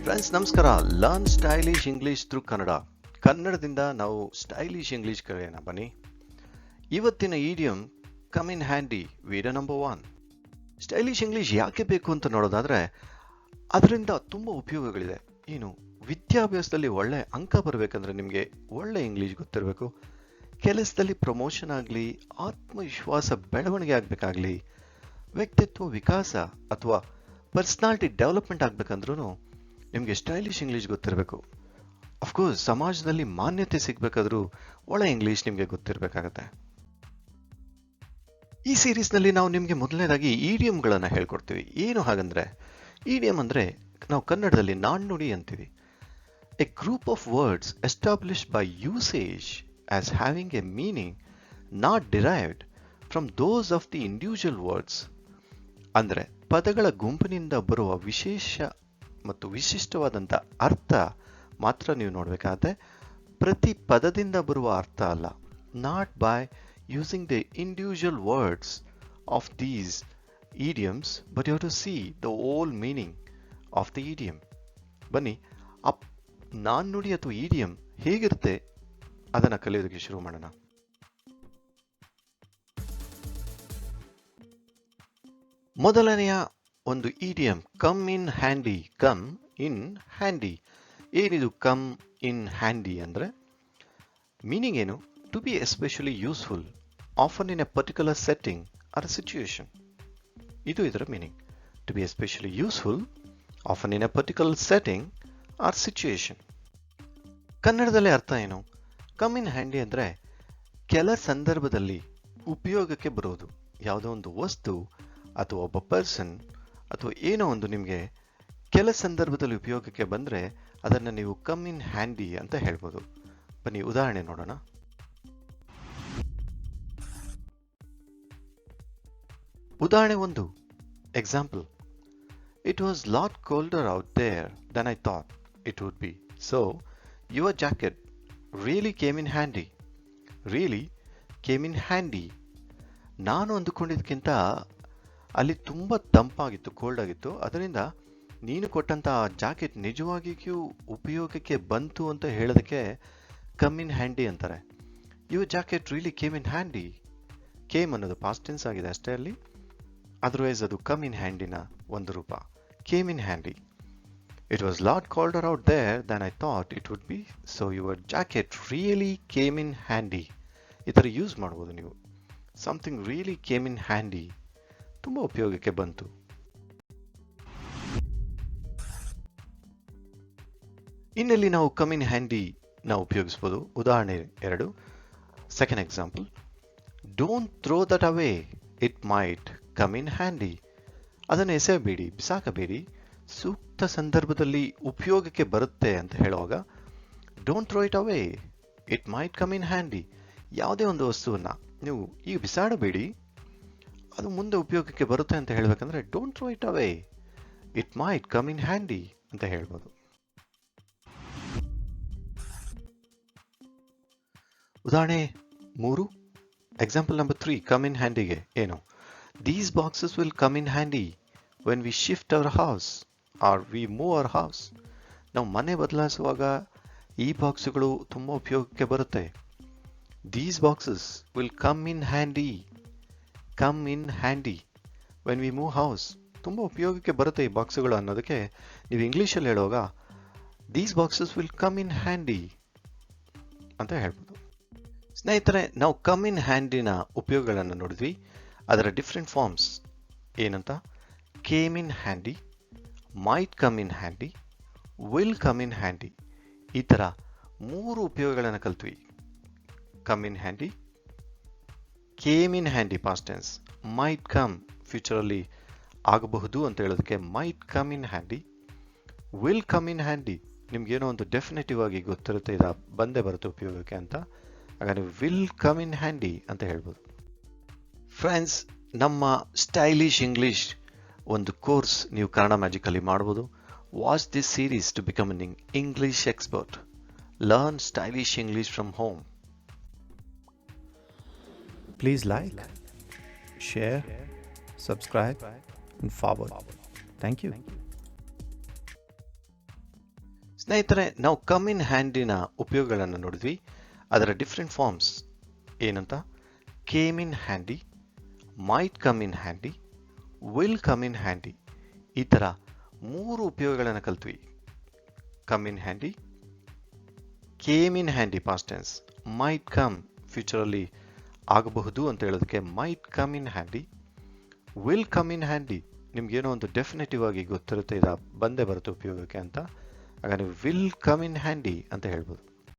Friends ನಮಸ್ಕಾರ. Learn stylish English through Kannada. ಕನ್ನಡದಿಂದ ನಾವು ಸ್ಟೈಲಿಶ್ ಇಂಗ್ಲಿಷ್ ಕಲಿಯೋಣ ಬನ್ನಿ. ಇವತ್ತಿನ idiom come in handy video number 1. Stylish English ಯಾಕೆ ಬೇಕು ಅಂತ ನೋಡೋದಾದ್ರೆ ಅದರಿಂದ ತುಂಬ ಉಪಯೋಗಗಳಿದೆ. ಏನು, ವಿದ್ಯಾಭ್ಯಾಸದಲ್ಲಿ ಒಳ್ಳೆ ಅಂಕ ಬರಬೇಕಂದ್ರೆ ನಿಮಗೆ ಒಳ್ಳೆ ಇಂಗ್ಲಿಷ್ ಗೊತ್ತಿರಬೇಕು. ಕೆಲಸದಲ್ಲಿ ಪ್ರಮೋಷನ್ ಆಗಲಿ, ಆತ್ಮವಿಶ್ವಾಸ ಬೆಳವಣಿಗೆ ಆಗಬೇಕಾಗಲಿ, ವ್ಯಕ್ತಿತ್ವ ವಿಕಾಸ ಅಥವಾ ಪರ್ಸನಾಲಿಟಿ ಡೆವಲಪ್ಮೆಂಟ್ ಆಗಬೇಕಂದ್ರೂ ನಿಮಗೆ ಸ್ಟೈಲಿಶ್ ಇಂಗ್ಲಿಷ್ ಗೊತ್ತಿರಬೇಕು. ಅಫ್ಕೋರ್ಸ್ ಸಮಾಜದಲ್ಲಿ ಮಾನ್ಯತೆ ಸಿಗಬೇಕಾದ್ರೂ ಒಳ್ಳೆ ಇಂಗ್ಲಿಷ್ ನಿಮಗೆ ಗೊತ್ತಿರಬೇಕಾಗತ್ತೆ. ಈ ಸೀರೀಸ್ನಲ್ಲಿ ನಾವು ನಿಮಗೆ ಮೊದಲನೇದಾಗಿ ಇಡಿಯಂಗಳನ್ನು ಹೇಳ್ಕೊಡ್ತೀವಿ. ಏನು ಹಾಗಂದ್ರೆ, ಇಡಿಯಂ ಅಂದರೆ ನಾವು ಕನ್ನಡದಲ್ಲಿ ನಾಣ್ಣುಡಿ ಅಂತೀವಿ. A group of words established by usage as having A meaning not derived from those of the individual words. ಅಂದರೆ ಪದಗಳ ಗುಂಪಿನಿಂದ ಬರುವ ವಿಶೇಷ ಮತ್ತು ವಿಶಿಷ್ಟವಾದಂಥ ಅರ್ಥ ಮಾತ್ರ ನೀವು ನೋಡಬೇಕಾಗತ್ತೆ. ಪ್ರತಿ ಪದದಿಂದ ಬರುವ ಅರ್ಥ ಅಲ್ಲ. Not by using the individual words of these idioms, but you have to see the whole meaning of the idiom. ಬನ್ನಿ, ನಾಣ್ಣುಡಿ ಅಥವಾ ಇಡಿಯಂ ಹೇಗಿರುತ್ತೆ ಅದನ್ನು ಕಲಿಯೋದಕ್ಕೆ ಶುರು ಮಾಡೋಣ. ಮೊದಲನೆಯ ಒಂದು idiom come in handy. Come in handy. ಏನಿದು ಕಮ್ ಇನ್ ಹ್ಯಾಂಡಿ ಅಂದರೆ ಮೀನಿಂಗ್ ಏನು? To be especially useful often in a particular setting or situation. ಇದು ಇದರ meaning. To be especially useful often in a particular setting or situation. ಕನ್ನಡದಲ್ಲಿ ಅರ್ಥ ಏನು? Come in handy ಅಂದರೆ ಕೆಲ ಸಂದರ್ಭದಲ್ಲಿ ಉಪಯೋಗಕ್ಕೆ ಬರೋದು. ಯಾವುದೋ ಒಂದು ವಸ್ತು ಅಥವಾ ಒಬ್ಬ ಪರ್ಸನ್ ಅಥವಾ ಏನೋ ಒಂದು ನಿಮಗೆ ಕೆಲ ಸಂದರ್ಭದಲ್ಲಿ ಉಪಯೋಗಕ್ಕೆ ಬಂದರೆ ಅದನ್ನು ನೀವು ಕಮ್ ಇನ್ ಹ್ಯಾಂಡಿ ಅಂತ ಹೇಳ್ಬೋದು. ಬನ್ನಿ ಉದಾಹರಣೆ ನೋಡೋಣ. ಉದಾಹರಣೆ 1. Example: it was lot colder out there then I thought it would be, so your jacket really came in handy. Really came in handy. ನಾನು ಅಂದುಕೊಂಡಿದ್ದಕ್ಕಿಂತ ಅಲ್ಲಿ ತುಂಬ ತಂಪಾಗಿತ್ತು, ಕೋಲ್ಡ್ ಆಗಿತ್ತು. ಅದರಿಂದ ನೀನು ಕೊಟ್ಟಂಥ ಜಾಕೆಟ್ ನಿಜವಾಗಿಯೂ ಉಪಯೋಗಕ್ಕೆ ಬಂತು ಅಂತ ಹೇಳೋದಕ್ಕೆ ಕಮ್ ಇನ್ ಹ್ಯಾಂಡಿ ಅಂತಾರೆ. Your jacket really came in handy. Came ಅನ್ನೋದು ಪಾಸ್ಟ್ ಟೆನ್ಸ್ ಆಗಿದೆ ಅಷ್ಟೇ ಅಲ್ಲಿ. ಅದರ್ವೈಸ್ ಅದು ಕಮ್ ಇನ್ ಹ್ಯಾಂಡಿನ ಒಂದು ರೂಪ. Came in handy. It was lot colder out there then I thought it would be, so your jacket really came in handy. ಈ ಥರ ಯೂಸ್ ಮಾಡ್ಬೋದು ನೀವು. Something really came in handy, ತುಂಬ ಉಪಯೋಗಕ್ಕೆ ಬಂತು. ಇನ್ನೆಲ್ಲಿ ನಾವು ಕಮ್ ಇನ್ ಹ್ಯಾಂಡಿ ನಾವು ಉಪಯೋಗಿಸ್ಬೋದು? ಉದಾಹರಣೆ 2. Second example: don't throw that away, it might come in handy. ಅದನ್ನು ಎಸೆಯಬೇಡಿ, ಬಿಸಾಕಬೇಡಿ, ಸೂಕ್ತ ಸಂದರ್ಭದಲ್ಲಿ ಉಪಯೋಗಕ್ಕೆ ಬರುತ್ತೆ ಅಂತ ಹೇಳುವಾಗ don't throw it away, it might come in handy. ಯಾವುದೇ ಒಂದು ವಸ್ತುವನ್ನು ನೀವು ಈಗ ಬಿಸಾಡಬೇಡಿ, ಅದು ಮುಂದೆ ಉಪಯೋಗಕ್ಕೆ ಬರುತ್ತೆ ಅಂತ ಹೇಳಬೇಕಂದ್ರೆ don't throw it away, it might come in handy ಅಂತ ಹೇಳ್ಬೋದು. ಉದಾಹರಣೆ 3. Example number 3. ಕಮ್ ಇನ್ ಹ್ಯಾಂಡಿಗೆ ಏನು? These boxes will come in handy when we shift our house or we move our house. ನಾವು ಮನೆ ಬದಲಾಯಿಸುವಾಗ ಈ ಬಾಕ್ಸುಗಳು ತುಂಬ ಉಪಯೋಗಕ್ಕೆ ಬರುತ್ತೆ. These boxes will come in handy. Come in handy when we move house. ತುಂಬ ಉಪಯೋಗಕ್ಕೆ ಬರುತ್ತೆ ಈ ಬಾಕ್ಸುಗಳು ಅನ್ನೋದಕ್ಕೆ ನೀವು ಇಂಗ್ಲೀಷಲ್ಲಿ ಹೇಳುವಾಗ these boxes will come in handy ಅಂತ ಹೇಳ್ಬೋದು. ಸ್ನೇಹಿತರೆ, ನಾವು ಕಮ್ ಇನ್ ಹ್ಯಾಂಡಿನ ಉಪಯೋಗಗಳನ್ನು ನೋಡಿದ್ವಿ. ಅದರ ಡಿಫ್ರೆಂಟ್ ಫಾರ್ಮ್ಸ್ ಏನಂತ: came in handy, might come in handy, will come in handy. ಈ ಥರ 3 ಉಪಯೋಗಗಳನ್ನು ಕಲ್ತ್ವಿ. Come in handy, came in handy past tense, might come ಫ್ಯೂಚರಲ್ಲಿ ಆಗಬಹುದು ಅಂತ ಹೇಳೋದಕ್ಕೆ might come in handy, will come in handy ನಿಮ್ಗೇನೋ ಒಂದು ಡೆಫಿನೆಟಿವ್ ಆಗಿ ಗೊತ್ತಿರುತ್ತೆ, ಇದು ಬಂದೇ ಬರುತ್ತೆ ಉಪಯೋಗಕ್ಕೆ ಅಂತ, ಆಗ ನೀವು ವಿಲ್ ಕಮ್ ಇನ್ ಹ್ಯಾಂಡಿ ಅಂತ ಹೇಳ್ಬೋದು. ಫ್ರೆಂಡ್ಸ್, ನಮ್ಮ ಸ್ಟೈಲಿಶ್ ಇಂಗ್ಲಿಷ್ ಒಂದು ಕೋರ್ಸ್ ನೀವು ಕನ್ನಡ ಮ್ಯಾಜಿಕಲ್ಲಿ ಮಾಡ್ಬೋದು. Watch this series to become an English expert. Learn stylish English from home. Please like, share, subscribe and forward. Thank you. ಸ್ನೇಹಿತರೆ, ನಾವು ಕಮ್ ಇನ್ ಹ್ಯಾಂಡಿನ ಉಪಯೋಗಗಳನ್ನು ನೋಡಿದ್ವಿ. ಅದರ ಡಿಫ್ರೆಂಟ್ ಫಾರ್ಮ್ಸ್ ಏನಂತ, came in handy, might come in handy, will come in handy. ಈ ಥರ 3 ಉಪಯೋಗಗಳನ್ನು ಕಲ್ತ್ವಿ. Come in handy, came in handy past tense, might come ಫ್ಯೂಚರಲ್ಲಿ ಆಗಬಹುದು ಅಂತ ಹೇಳೋದಕ್ಕೆ might come in handy, will come in handy ನಿಮ್ಗೇನೋ ಒಂದು ಡೆಫಿನೆಟಿವ್ ಆಗಿ ಗೊತ್ತಿರುತ್ತೆ, ಇದು ಬಂದೇ ಬರುತ್ತೆ ಉಪಯೋಗಕ್ಕೆ ಅಂತ, ಆಗ ನೀವು ವಿಲ್ ಕಮ್ ಇನ್ ಹ್ಯಾಂಡಿ ಅಂತ ಹೇಳ್ಬೋದು.